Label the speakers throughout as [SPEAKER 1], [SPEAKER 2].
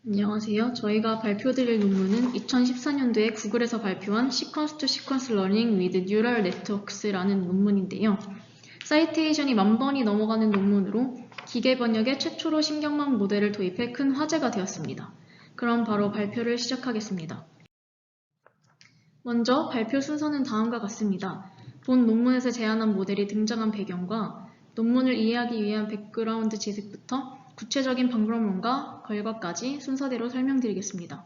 [SPEAKER 1] 안녕하세요. 저희가 발표드릴 논문은 2014년도에 구글에서 발표한 Sequence to Sequence Learning with Neural Networks라는 논문인데요. 사이테이션이 10,000번이 넘어가는 논문으로 기계 번역에 최초로 신경망 모델을 도입해 큰 화제가 되었습니다. 그럼 바로 발표를 시작하겠습니다. 먼저 발표 순서는 다음과 같습니다. 본 논문에서 제안한 모델이 등장한 배경과 논문을 이해하기 위한 백그라운드 지식부터 구체적인 방법론과 결과까지 순서대로 설명드리겠습니다.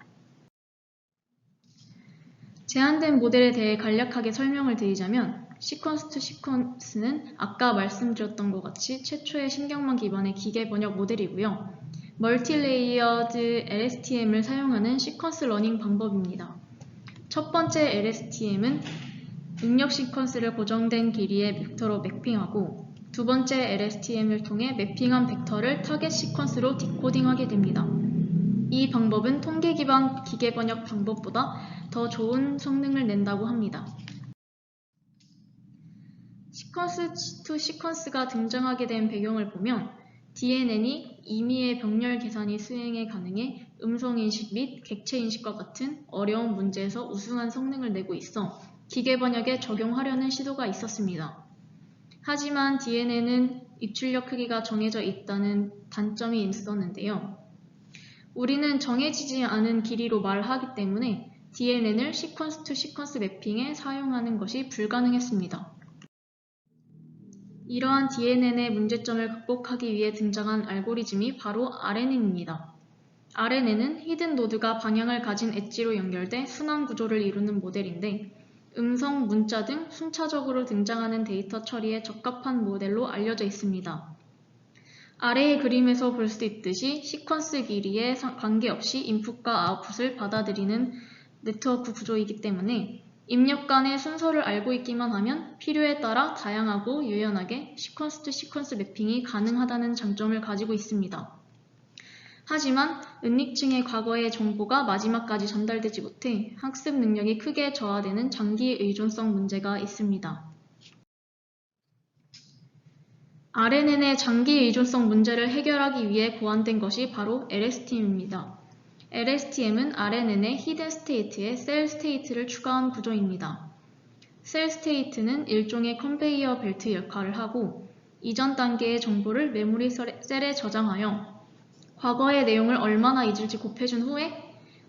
[SPEAKER 1] 제안된 모델에 대해 간략하게 설명을 드리자면 시퀀스 투 시퀀스는 아까 말씀드렸던 것 같이 최초의 신경망 기반의 기계 번역 모델이고요. 멀티레이어드 LSTM을 사용하는 시퀀스 러닝 방법입니다. 첫 번째 LSTM은 입력 시퀀스를 고정된 길이의 벡터로 매핑하고 두 번째 LSTM을 통해 매핑한 벡터를 타겟 시퀀스로 디코딩하게 됩니다. 이 방법은 통계 기반 기계 번역 방법보다 더 좋은 성능을 낸다고 합니다. 시퀀스 투 시퀀스가 등장하게 된 배경을 보면 DNN이 임의의 병렬 계산이 수행에 가능해 음성인식 및 객체인식과 같은 어려운 문제에서 우수한 성능을 내고 있어 기계 번역에 적용하려는 시도가 있었습니다. 하지만 DNN은 입출력 크기가 정해져 있다는 단점이 있었는데요. 우리는 정해지지 않은 길이로 말하기 때문에 DNN을 시퀀스 투 시퀀스 매핑에 사용하는 것이 불가능했습니다. 이러한 DNN의 문제점을 극복하기 위해 등장한 알고리즘이 바로 RNN입니다. RNN은 히든 노드가 방향을 가진 엣지로 연결돼 순환 구조를 이루는 모델인데 음성, 문자 등 순차적으로 등장하는 데이터 처리에 적합한 모델로 알려져 있습니다. 아래의 그림에서 볼 수 있듯이 시퀀스 길이에 관계없이 인풋과 아웃풋을 받아들이는 네트워크 구조이기 때문에 입력 간의 순서를 알고 있기만 하면 필요에 따라 다양하고 유연하게 시퀀스 투 시퀀스 매핑이 가능하다는 장점을 가지고 있습니다. 하지만 은닉층의 과거의 정보가 마지막까지 전달되지 못해 학습 능력이 크게 저하되는 장기 의존성 문제가 있습니다. RNN의 장기 의존성 문제를 해결하기 위해 고안된 것이 바로 LSTM입니다. LSTM은 RNN의 히든 스테이트에 셀 스테이트를 추가한 구조입니다. 셀 스테이트는 일종의 컨베이어 벨트 역할을 하고 이전 단계의 정보를 메모리 셀에 저장하여 과거의 내용을 얼마나 잊을지 곱해준 후에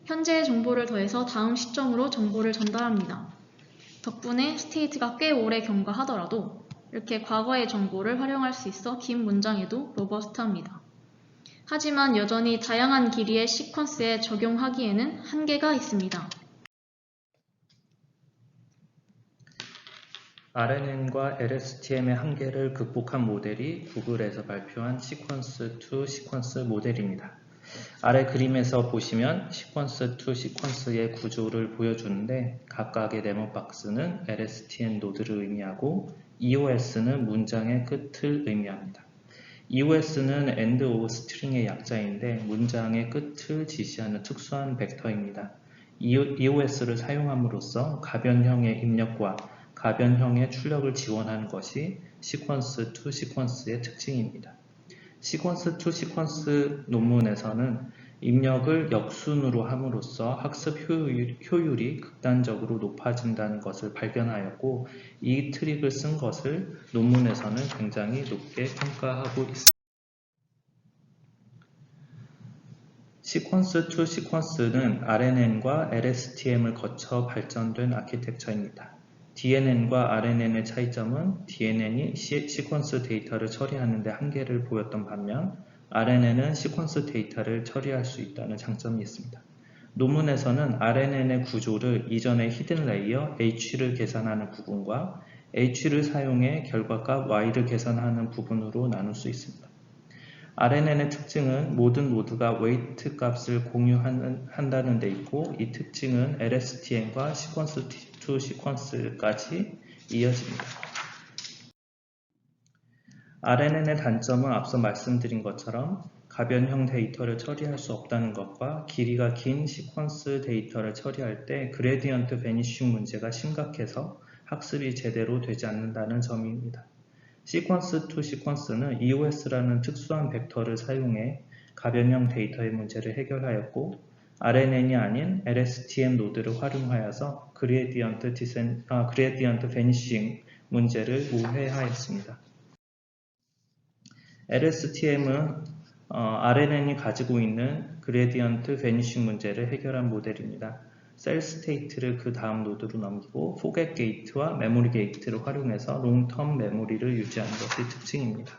[SPEAKER 1] 현재의 정보를 더해서 다음 시점으로 정보를 전달합니다. 덕분에 스테이트가 꽤 오래 경과하더라도 이렇게 과거의 정보를 활용할 수 있어 긴 문장에도 로버스트합니다. 하지만 여전히 다양한 길이의 시퀀스에 적용하기에는 한계가 있습니다.
[SPEAKER 2] RNN과 LSTM의 한계를 극복한 모델이 구글에서 발표한 시퀀스 투 시퀀스 모델입니다. 아래 그림에서 보시면 시퀀스 투 시퀀스의 구조를 보여주는데 각각의 네모 박스는 LSTM 노드를 의미하고 EOS는 문장의 끝을 의미합니다. EOS는 end of string의 약자인데 문장의 끝을 지시하는 특수한 벡터입니다. EOS를 사용함으로써 가변형의 입력과 가변형의 출력을 지원하는 것이 시퀀스 투 시퀀스의 특징입니다. 시퀀스 투 시퀀스 논문에서는 입력을 역순으로 함으로써 학습 효율이 극단적으로 높아진다는 것을 발견하였고 이 트릭을 쓴 것을 논문에서는 굉장히 높게 평가하고 있습니다. 시퀀스 투 시퀀스는 RNN과 LSTM을 거쳐 발전된 아키텍처입니다. DNN과 RNN의 차이점은 DNN이 시퀀스 데이터를 처리하는 데 한계를 보였던 반면 RNN은 시퀀스 데이터를 처리할 수 있다는 장점이 있습니다. 논문에서는 RNN의 구조를 이전의 히든 레이어 H를 계산하는 부분과 H를 사용해 결과값 Y를 계산하는 부분으로 나눌 수 있습니다. RNN의 특징은 모든 노드가 웨이트 값을 공유한다는 데 있고 이 특징은 LSTM과 시퀀스 투 시퀀스까지 이어집니다. RNN의 단점은 앞서 말씀드린 것처럼 가변형 데이터를 처리할 수 없다는 것과 길이가 긴 시퀀스 데이터를 처리할 때 그레디언트 베니싱 문제가 심각해서 학습이 제대로 되지 않는다는 점입니다. 시퀀스 투 시퀀스는 EOS라는 특수한 벡터를 사용해 가변형 데이터의 문제를 해결하였고 RNN이 아닌 LSTM 노드를 활용하여서 그레디언트 베니싱 문제를 우회하였습니다. LSTM은 RNN이 가지고 있는 그레디언트 베니싱 문제를 해결한 모델입니다. 셀 스테이트를 그 다음 노드로 넘기고 포겟 게이트와 메모리 게이트를 활용해서 롱텀 메모리를 유지하는 것이 특징입니다.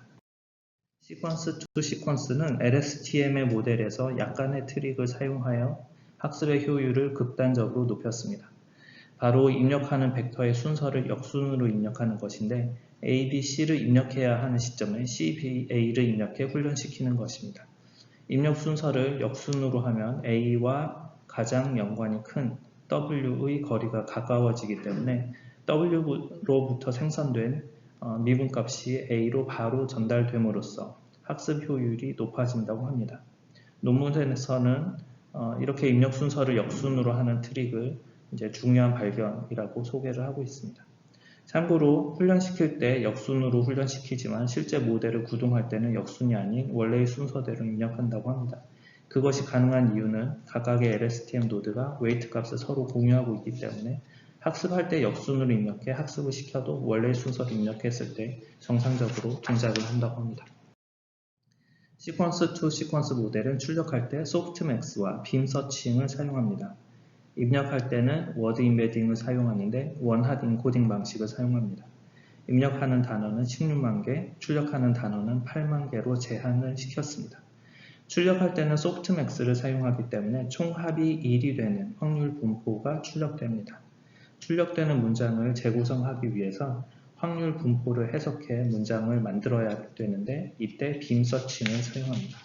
[SPEAKER 2] 시퀀스 투 시퀀스는 LSTM의 모델에서 약간의 트릭을 사용하여 학습의 효율을 극단적으로 높였습니다. 바로 입력하는 벡터의 순서를 역순으로 입력하는 것인데 A, B, C를 입력해야 하는 시점에 C, B, A를 입력해 훈련시키는 것입니다. 입력 순서를 역순으로 하면 A와 가장 연관이 큰 W의 거리가 가까워지기 때문에 W로부터 생성된 미분값이 A로 바로 전달됨으로써 학습 효율이 높아진다고 합니다. 논문에서는 이렇게 입력 순서를 역순으로 하는 트릭을 이제 중요한 발견이라고 소개를 하고 있습니다. 참고로 훈련시킬 때 역순으로 훈련시키지만 실제 모델을 구동할 때는 역순이 아닌 원래의 순서대로 입력한다고 합니다. 그것이 가능한 이유는 각각의 LSTM 노드가 웨이트 값을 서로 공유하고 있기 때문에 학습할 때 역순으로 입력해 학습을 시켜도 원래의 순서를 입력했을 때 정상적으로 동작을 한다고 합니다. 시퀀스 투 시퀀스 모델은 출력할 때 소프트맥스와 빔 서칭을 사용합니다. 입력할 때는 워드 임베딩을 사용하는데 원핫 인코딩 방식을 사용합니다. 입력하는 단어는 16만 개, 출력하는 단어는 8만 개로 제한을 시켰습니다. 출력할 때는 소프트맥스를 사용하기 때문에 총 합이 1이 되는 확률 분포가 출력됩니다. 출력되는 문장을 재구성하기 위해서 확률 분포를 해석해 문장을 만들어야 되는데 이때 빔 서칭을 사용합니다.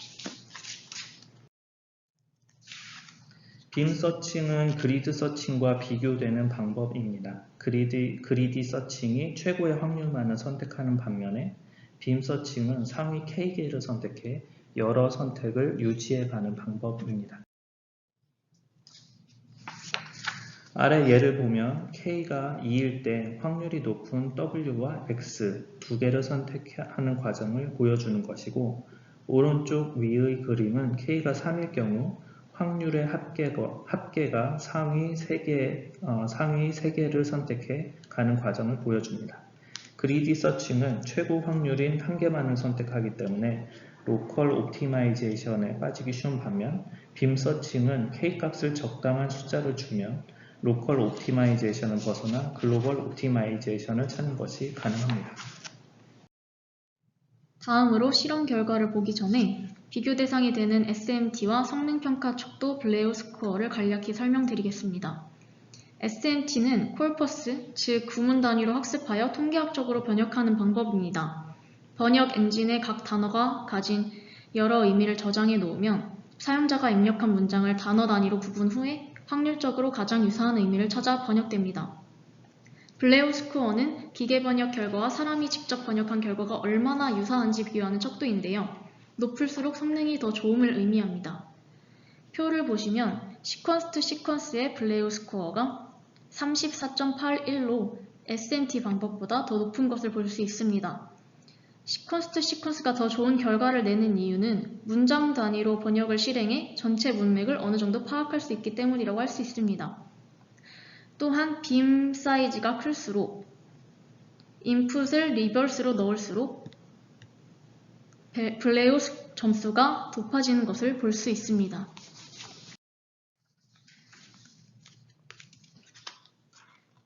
[SPEAKER 2] 빔 서칭은 그리드 서칭과 비교되는 방법입니다. 그리디 서칭이 최고의 확률만을 선택하는 반면에 빔 서칭은 상위 K개를 선택해 여러 선택을 유지해가는 방법입니다. 아래 예를 보면 K가 2일 때 확률이 높은 W와 X 두 개를 선택하는 과정을 보여주는 것이고 오른쪽 위의 그림은 K가 3일 경우 확률의 합계가 상위 3개를 선택해 가는 과정을 보여줍니다. 그리디 서칭은 최고 확률인 한 개만을 선택하기 때문에 로컬 옵티마이제이션에 빠지기 쉬운 반면 빔 서칭은 K값을 적당한 숫자를 주면 로컬 옵티마이제이션을 벗어나 글로벌 옵티마이제이션을 찾는 것이 가능합니다.
[SPEAKER 1] 다음으로 실험 결과를 보기 전에 비교 대상이 되는 SMT와 성능평가 척도 블레우 스코어를 간략히 설명드리겠습니다. SMT는 콜퍼스, 즉 구문 단위로 학습하여 통계학적으로 번역하는 방법입니다. 번역 엔진에 각 단어가 가진 여러 의미를 저장해 놓으면 사용자가 입력한 문장을 단어 단위로 구분 후에 확률적으로 가장 유사한 의미를 찾아 번역됩니다. 블레우 스코어는 기계 번역 결과와 사람이 직접 번역한 결과가 얼마나 유사한지 비교하는 척도인데요. 높을수록 성능이 더 좋음을 의미합니다. 표를 보시면 시퀀스 투 시퀀스의 블레우 스코어가 34.81로 SMT 방법보다 더 높은 것을 볼 수 있습니다. 시퀀스 투 시퀀스가 더 좋은 결과를 내는 이유는 문장 단위로 번역을 실행해 전체 문맥을 어느 정도 파악할 수 있기 때문이라고 할 수 있습니다. 또한 빔 사이즈가 클수록 인풋을 리버스로 넣을수록 블레우 점수가 높아지는 것을 볼 수 있습니다.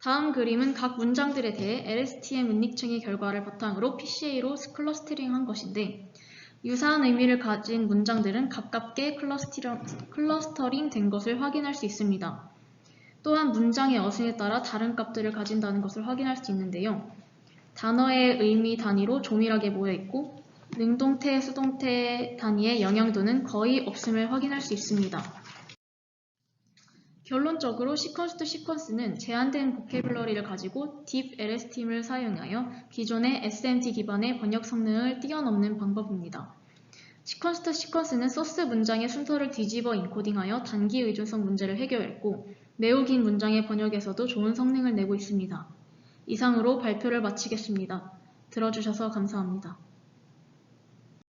[SPEAKER 1] 다음 그림은 각 문장들에 대해 LSTM 문익층의 결과를 바탕으로 PCA로 클러스터링한 것인데 유사한 의미를 가진 문장들은 가깝게 클러스터링 된 것을 확인할 수 있습니다. 또한 문장의 어순에 따라 다른 값들을 가진다는 것을 확인할 수 있는데요. 단어의 의미 단위로 조밀하게 모여 있고 능동태, 수동태 단위의 영향도는 거의 없음을 확인할 수 있습니다. 결론적으로 시퀀스 투 시퀀스는 제한된 보캐블러리를 가지고 딥 LSTM을 사용하여 기존의 SMT 기반의 번역 성능을 뛰어넘는 방법입니다. 시퀀스 투 시퀀스는 소스 문장의 순서를 뒤집어 인코딩하여 단기 의존성 문제를 해결했고 매우 긴 문장의 번역에서도 좋은 성능을 내고 있습니다. 이상으로 발표를 마치겠습니다. 들어주셔서 감사합니다.